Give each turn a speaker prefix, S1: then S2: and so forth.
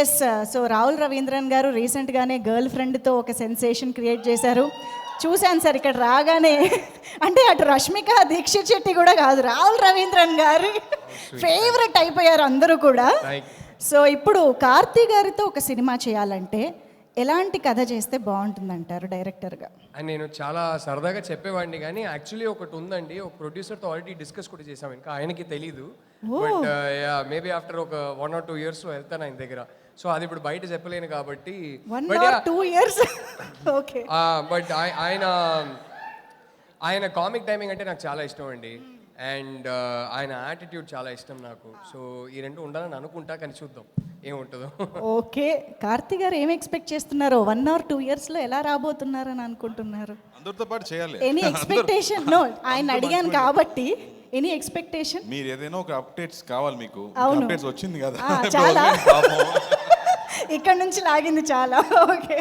S1: Yes, so Rahul Ravindran గారు రీసెంట్గానే girl ఫ్రెండ్తో ఒక సెన్సేషన్ క్రియేట్ చేశారు. చూశాను సార్ ఇక్కడ రాగానే. అంటే అటు రష్మిక దీక్షిత్ శెట్టి కూడా కాదు, రాహుల్ రవీంద్రన్ గారి ఫేవరెట్ అయిపోయారు అందరూ కూడా. సో ఇప్పుడు కార్తీ గారితో ఒక సినిమా చేయాలంటే ఎలాంటి కథ చేస్తే బాగుంటుందంటారు డైరెక్టర్గా?
S2: అండ్ నేను చాలా సరదాగా చెప్పేవాడిని, కానీ యాక్చువల్లీ ఒకటి ఉందండి, ఒక ప్రొడ్యూసర్తో ఆల్రెడీ డిస్కస్ కూడా చేసాం, ఇంకా ఆయనకి తెలీదు. బట్ మేబీ ఆఫ్టర్ ఒక 1 or 2 years వెళ్తాను ఆయన దగ్గర. సో అది ఇప్పుడు బయట చెప్పలేను కాబట్టి.
S1: 1 or 2 years ఓకే.
S2: బట్ ఆయన కామిక్ టైమింగ్ అంటే నాకు చాలా ఇష్టం అండి. అండ్ ఆయన యాటిట్యూడ్ చాలా ఇష్టం నాకు. సో ఈ రెండు ఉండాలని అనుకుంటా, కానీ చూద్దాం ఏముంటుందో.
S1: ఓకే, కార్తీ గారు ఏం ఎక్స్పెక్ట్ చేస్తున్నారో? 1 or 2 yearsలో ఎలా రాబోతున్నారని అనుకుంటున్నారు?
S3: అందరితో పాటు చేయాలి.
S1: Any expectation? నో, ఆయన అడిగాను కాబట్టి ఎనీ ఎక్స్పెక్టేషన్?
S3: మీరు ఏదైనా ఒక అప్డేట్స్ కావాలి మీకు.
S1: అవును,
S3: అప్డేట్స్ వచ్చింది కదా
S1: చాలా. ఇక్కడ నుంచి లాగింది చాలా. ఓకే.